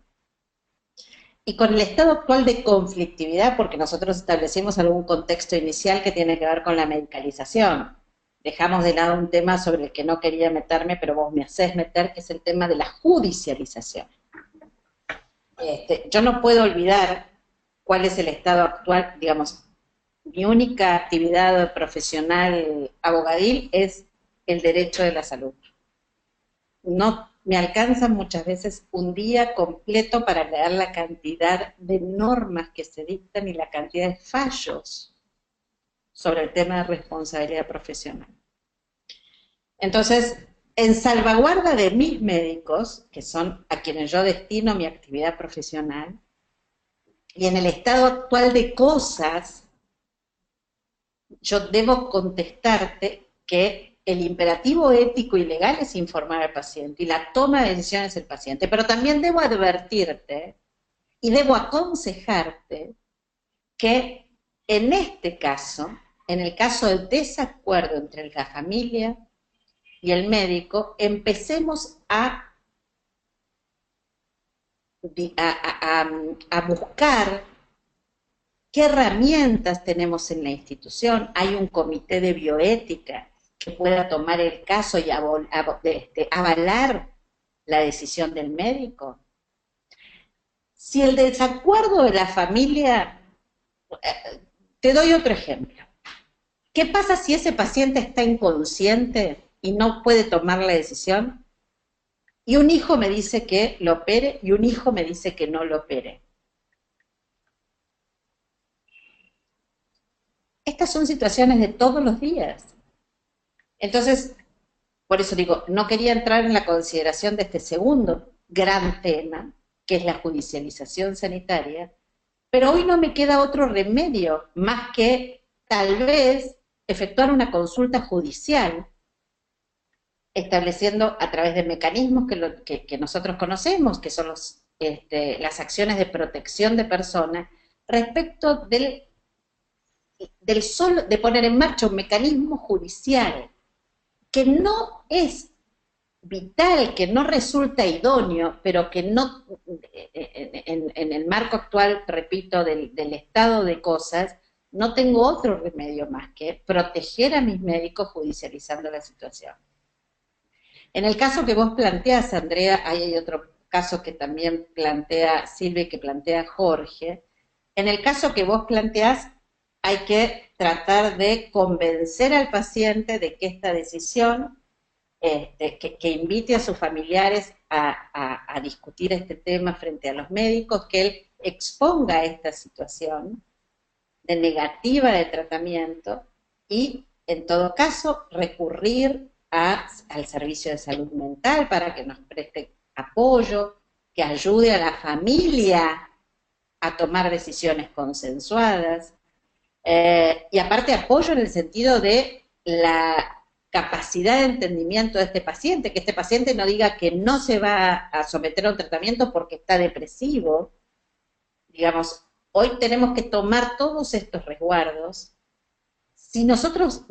y con el estado actual de conflictividad, porque nosotros establecimos algún contexto inicial que tiene que ver con la medicalización, dejamos de lado un tema sobre el que no quería meterme, pero vos me hacés meter, que es el tema de la judicialización. Yo no puedo olvidar cuál es el estado actual, digamos, mi única actividad profesional abogadil es el derecho de la salud. No me alcanza muchas veces un día completo para leer la cantidad de normas que se dictan y la cantidad de fallos sobre el tema de responsabilidad profesional. Entonces, en salvaguarda de mis médicos, que son a quienes yo destino mi actividad profesional, y en el estado actual de cosas, yo debo contestarte que el imperativo ético y legal es informar al paciente y la toma de decisiones es el paciente, pero también debo advertirte y debo aconsejarte que en este caso, en el caso del desacuerdo entre la familia y el médico, empecemos a buscar qué herramientas tenemos en la institución. Hay un comité de bioética que pueda tomar el caso y avalar la decisión del médico. Si el desacuerdo de la familia, te doy otro ejemplo. ¿Qué pasa si ese paciente está inconsciente y no puede tomar la decisión? Y un hijo me dice que lo opere y un hijo me dice que no lo opere. Estas son situaciones de todos los días. Entonces, por eso digo, no quería entrar en la consideración de este segundo gran tema, que es la judicialización sanitaria, pero hoy no me queda otro remedio más que tal vez efectuar una consulta judicial, estableciendo a través de mecanismos que nosotros conocemos, que son las acciones de protección de personas, respecto de poner en marcha un mecanismo judicial que no es vital, que no resulta idóneo, pero que no, en el marco actual, repito, del estado de cosas, no tengo otro remedio más que proteger a mis médicos judicializando la situación. En el caso que vos planteás, Andrea, hay otro caso que también plantea Silvia y que plantea Jorge. En el caso que vos planteás, hay que tratar de convencer al paciente de que esta decisión, que invite a sus familiares a discutir este tema frente a los médicos, que él exponga esta situación de negativa de tratamiento y, en todo caso, recurrir al servicio de salud mental para que nos preste apoyo, que ayude a la familia a tomar decisiones consensuadas, y aparte apoyo en el sentido de la capacidad de entendimiento de este paciente, que este paciente no diga que no se va a someter a un tratamiento porque está depresivo. Digamos, hoy tenemos que tomar todos estos resguardos. Si nosotros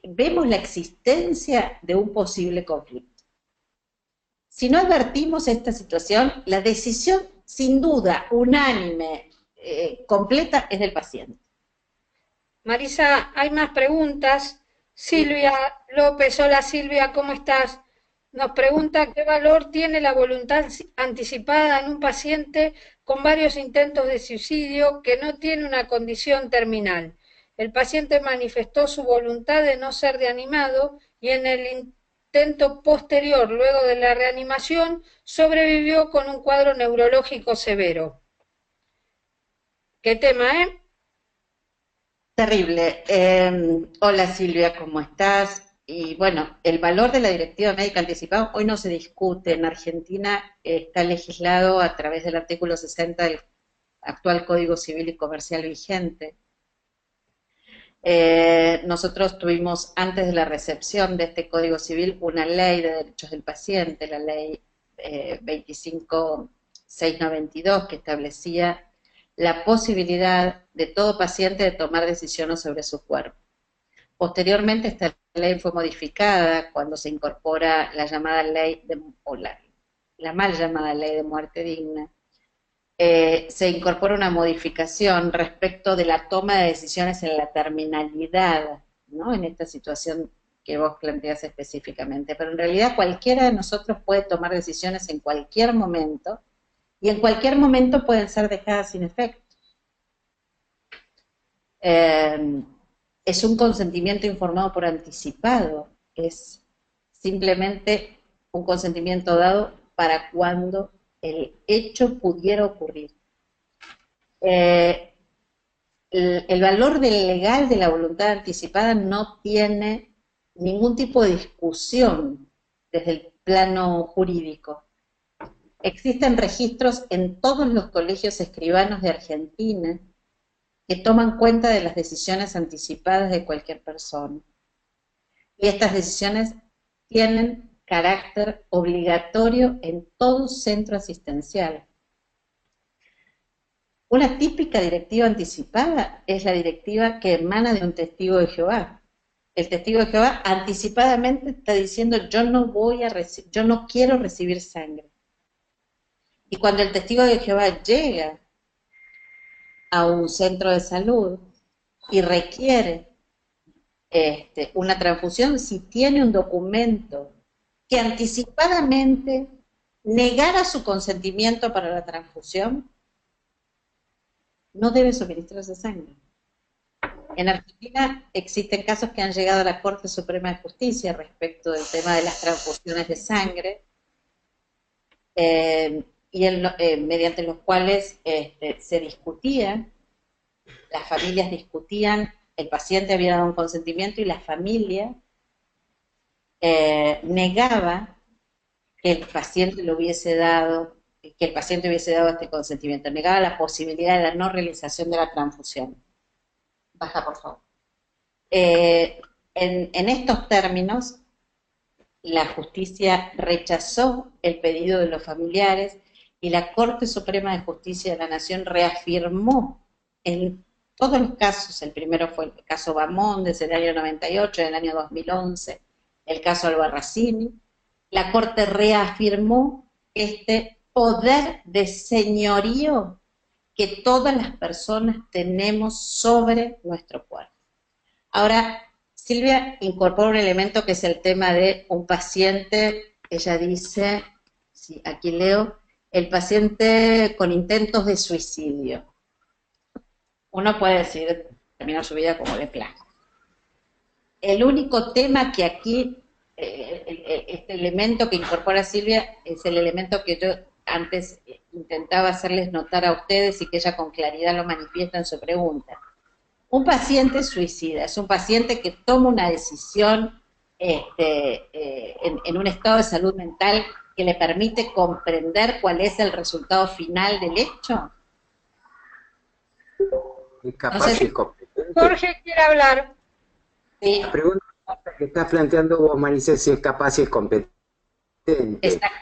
vemos la existencia de un posible conflicto, si no advertimos esta situación, la decisión sin duda unánime, completa, es del paciente. Marisa, hay más preguntas. Silvia López, hola Silvia, ¿cómo estás? Nos pregunta qué valor tiene la voluntad anticipada en un paciente con varios intentos de suicidio que no tiene una condición terminal. El paciente manifestó su voluntad de no ser reanimado y en el intento posterior, luego de la reanimación, sobrevivió con un cuadro neurológico severo. ¿Qué tema, Terrible. Hola Silvia, ¿cómo estás? Y bueno, el valor de la directiva médica anticipada hoy no se discute. En Argentina está legislado a través del artículo 60 del actual Código Civil y Comercial vigente. Nosotros tuvimos, antes de la recepción de este Código Civil, una ley de derechos del paciente, la ley 25692, que establecía la posibilidad de todo paciente de tomar decisiones sobre su cuerpo. Posteriormente esta ley fue modificada cuando se incorpora la llamada ley la mal llamada ley de muerte digna. Se incorpora una modificación respecto de la toma de decisiones en la terminalidad, ¿no? En esta situación que vos planteás específicamente, pero en realidad cualquiera de nosotros puede tomar decisiones en cualquier momento, y en cualquier momento pueden ser dejadas sin efecto. Es un consentimiento informado por anticipado, es simplemente un consentimiento dado para cuando el hecho pudiera ocurrir. El valor legal de la voluntad anticipada no tiene ningún tipo de discusión desde el plano jurídico. Existen registros en todos los colegios escribanos de Argentina que toman cuenta de las decisiones anticipadas de cualquier persona. Y estas decisiones tienen carácter obligatorio en todo centro asistencial. Una típica directiva anticipada es la directiva que emana de un testigo de Jehová. El testigo de Jehová anticipadamente está diciendo: yo no quiero recibir sangre. Y cuando el testigo de Jehová llega a un centro de salud y requiere una transfusión si tiene un documento que anticipadamente negara su consentimiento para la transfusión, no debe suministrarse sangre. En Argentina existen casos que han llegado a la Corte Suprema de Justicia respecto del tema de las transfusiones de sangre, mediante los cuales se discutía, las familias discutían, el paciente había dado un consentimiento y la familia negaba que el paciente hubiese dado este consentimiento, negaba la posibilidad de la no realización de la transfusión. Baja, por favor. En estos términos, la justicia rechazó el pedido de los familiares y la Corte Suprema de Justicia de la Nación reafirmó en todos los casos. El primero fue el caso Bamón desde el año 98, del año 2011, el caso Albarracini. La Corte reafirmó este poder de señorío que todas las personas tenemos sobre nuestro cuerpo. Ahora, Silvia incorpora un elemento que es el tema de un paciente. Ella dice, sí, aquí leo, el paciente con intentos de suicidio. Uno puede decir, terminar su vida como le plazca. El único tema que aquí, este elemento que incorpora Silvia, es el elemento que yo antes intentaba hacerles notar a ustedes y que ella con claridad lo manifiesta en su pregunta. Un paciente suicida es un paciente que toma una decisión en un estado de salud mental que le permite comprender cuál es el resultado final del hecho. Es capaz y competente. Jorge quiere hablar. Sí. La pregunta que estás planteando vos, Marisa, es si es capaz y es competente.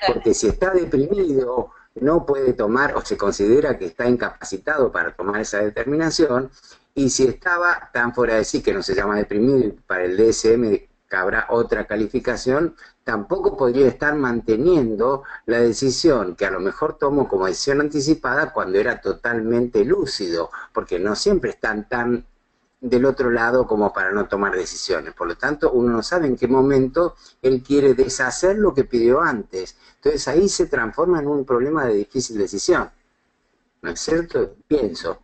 Porque si está deprimido, no puede tomar, o se considera que está incapacitado para tomar esa determinación, y si estaba tan fuera de sí que no se llama deprimido, y para el DSM habrá otra calificación, tampoco podría estar manteniendo la decisión que a lo mejor tomó como decisión anticipada cuando era totalmente lúcido, porque no siempre están tan del otro lado como para no tomar decisiones. Por lo tanto, uno no sabe en qué momento él quiere deshacer lo que pidió antes. Entonces ahí se transforma en un problema de difícil decisión. ¿No es cierto? Pienso.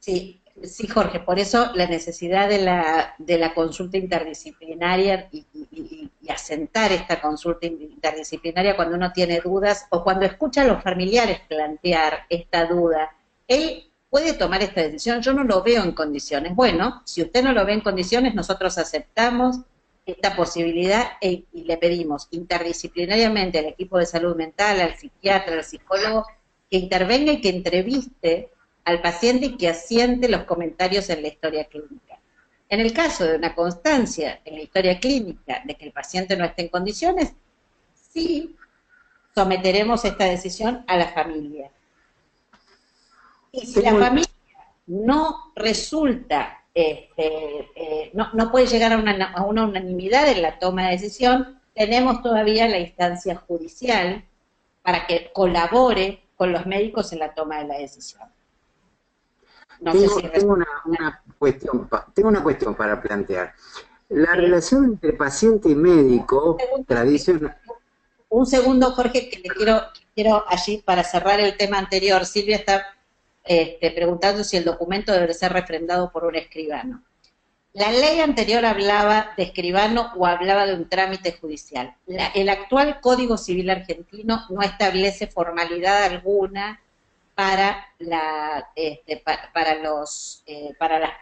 Sí, sí, Jorge, por eso la necesidad de la consulta interdisciplinaria y asentar esta consulta interdisciplinaria cuando uno tiene dudas o cuando escucha a los familiares plantear esta duda. Él puede tomar esta decisión, yo no lo veo en condiciones. Bueno, si usted no lo ve en condiciones, nosotros aceptamos esta posibilidad y le pedimos interdisciplinariamente al equipo de salud mental, al psiquiatra, al psicólogo, que intervenga y que entreviste al paciente y que asiente los comentarios en la historia clínica. En el caso de una constancia en la historia clínica de que el paciente no esté en condiciones, sí someteremos esta decisión a la familia. Y si la familia no resulta, no puede llegar a una unanimidad en la toma de decisión, tenemos todavía la instancia judicial para que colabore con los médicos en la toma de la decisión. No sé si tengo una cuestión para plantear. La relación entre paciente y médico tradicional. Un segundo, Jorge, que quiero allí para cerrar el tema anterior. Silvia está preguntando si el documento debe ser refrendado por un escribano. La ley anterior hablaba de escribano o hablaba de un trámite judicial. El actual Código Civil argentino no establece formalidad alguna para la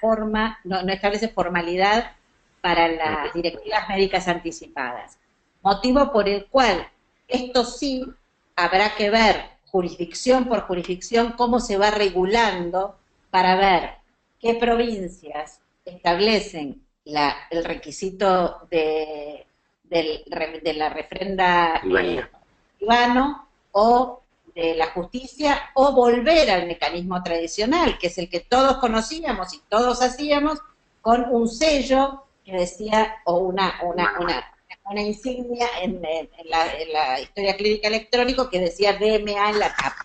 forma, no establece formalidad para las directivas médicas anticipadas. Motivo por el cual esto sí habrá que ver jurisdicción por jurisdicción cómo se va regulando para ver qué provincias establecen el requisito de la refrenda escribano o de la justicia, o volver al mecanismo tradicional, que es el que todos conocíamos y todos hacíamos, con un sello que decía, o una insignia en la historia clínica electrónico que decía DMA en la tapa.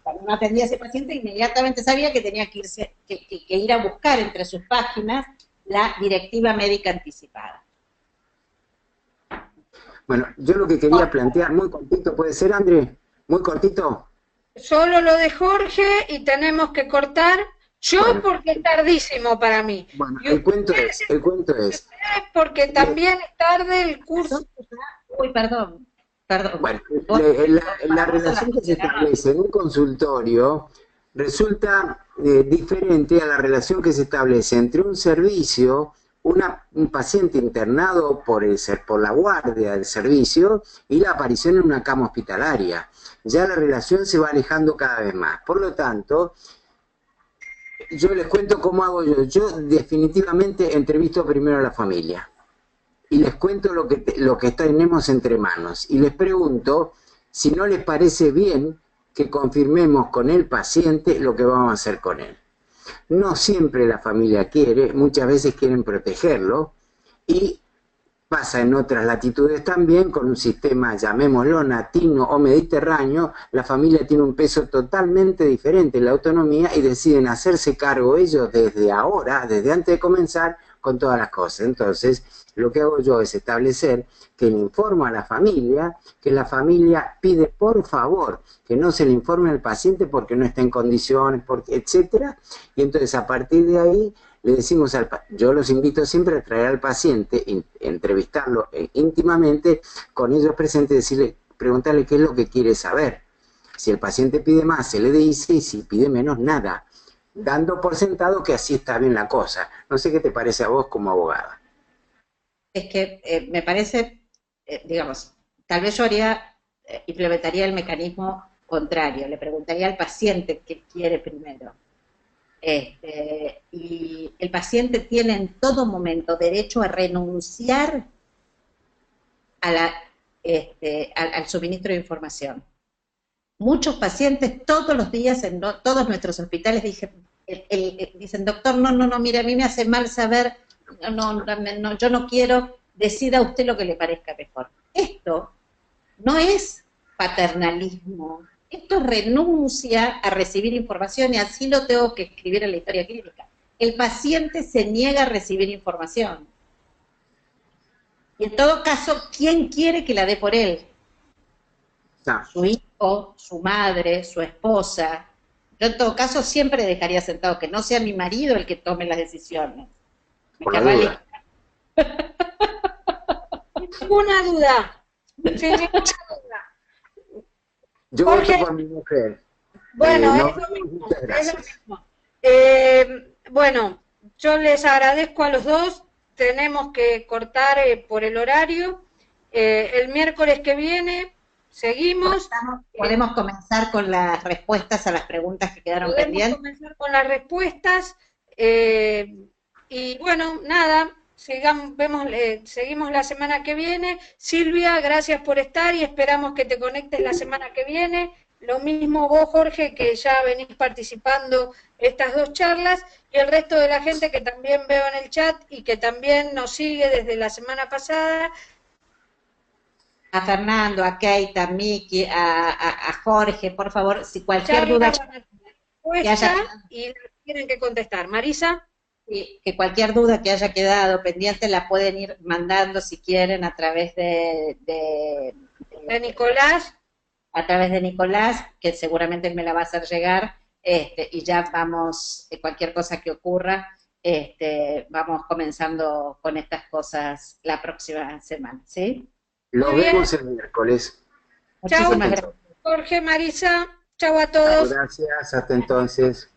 Cuando uno atendía a ese paciente, inmediatamente sabía que tenía que ir a buscar entre sus páginas la directiva médica anticipada. Bueno, yo lo que quería plantear, muy cortito, ¿puede ser, André? Muy cortito. Solo lo de Jorge y tenemos que cortar. Yo Bueno, porque es tardísimo para mí. bueno, Y el cuento ustedes es, porque también es tarde el curso. Uy, perdón. bueno, Vos- la relación que se establece en un consultorio resulta diferente a la relación que se establece entre un servicio, un paciente internado por la guardia del servicio y la aparición en una cama hospitalaria. Ya la relación se va alejando cada vez más. Por lo tanto, yo les cuento cómo hago yo. Yo definitivamente entrevisto primero a la familia y les cuento lo que tenemos entre manos y les pregunto si no les parece bien que confirmemos con el paciente lo que vamos a hacer con él. No siempre la familia quiere, muchas veces quieren protegerlo y pasa en otras latitudes también con un sistema, llamémoslo latino o mediterráneo, la familia tiene un peso totalmente diferente en la autonomía y deciden hacerse cargo ellos desde ahora, desde antes de comenzar, con todas las cosas. Entonces, lo que hago yo es establecer que le informo a la familia, que la familia pide por favor que no se le informe al paciente porque no está en condiciones, porque, etcétera, y entonces a partir de ahí le decimos yo los invito siempre a traer al paciente, entrevistarlo íntimamente, con ellos presentes, decirle, preguntarle qué es lo que quiere saber. Si el paciente pide más, se le dice, y si pide menos, nada, dando por sentado que así está bien la cosa. No sé qué te parece a vos como abogada. Es que me parece, digamos, tal vez yo implementaría el mecanismo contrario, le preguntaría al paciente qué quiere primero. Y el paciente tiene en todo momento derecho a renunciar al suministro de información. Muchos pacientes todos los días en todos nuestros hospitales dicen, doctor, no, mire, a mí me hace mal saber, no, yo no quiero, decida usted lo que le parezca mejor. Esto no es paternalismo, esto es renuncia a recibir información y así lo tengo que escribir en la historia clínica. El paciente se niega a recibir información. Y en todo caso, ¿quién quiere que la dé por él? No. Su hijo, su madre, su esposa. Yo en todo caso siempre dejaría sentado que no sea mi marido el que tome las decisiones. Por la duda. Ninguna duda. Sin ninguna duda. Yo Jorge, voto por mi mujer. Bueno, No, es lo mismo, muchas es lo gracias. mismo. Bueno, yo les agradezco a los dos, tenemos que cortar por el horario. El miércoles que viene seguimos. Podemos comenzar con las respuestas a las preguntas que quedaron pendientes. Podemos comenzar con las respuestas. Y bueno, nada, seguimos la semana que viene. Silvia, gracias por estar y esperamos que te conectes la semana que viene. Lo mismo vos, Jorge, que ya venís participando estas dos charlas, y el resto de la gente que también veo en el chat y que también nos sigue desde la semana pasada. A Fernando, a Kate, a Miki, a Jorge, por favor, si cualquier duda que haya, y tienen que contestar. Marisa. Que cualquier duda que haya quedado pendiente la pueden ir mandando si quieren a través de Nicolás. A través de Nicolás, que seguramente me la va a hacer llegar, y ya vamos, cualquier cosa que ocurra, vamos comenzando con estas cosas la próxima semana, ¿sí? Lo vemos el miércoles. Chao, Jorge, Marisa, chao a todos. Gracias, hasta entonces.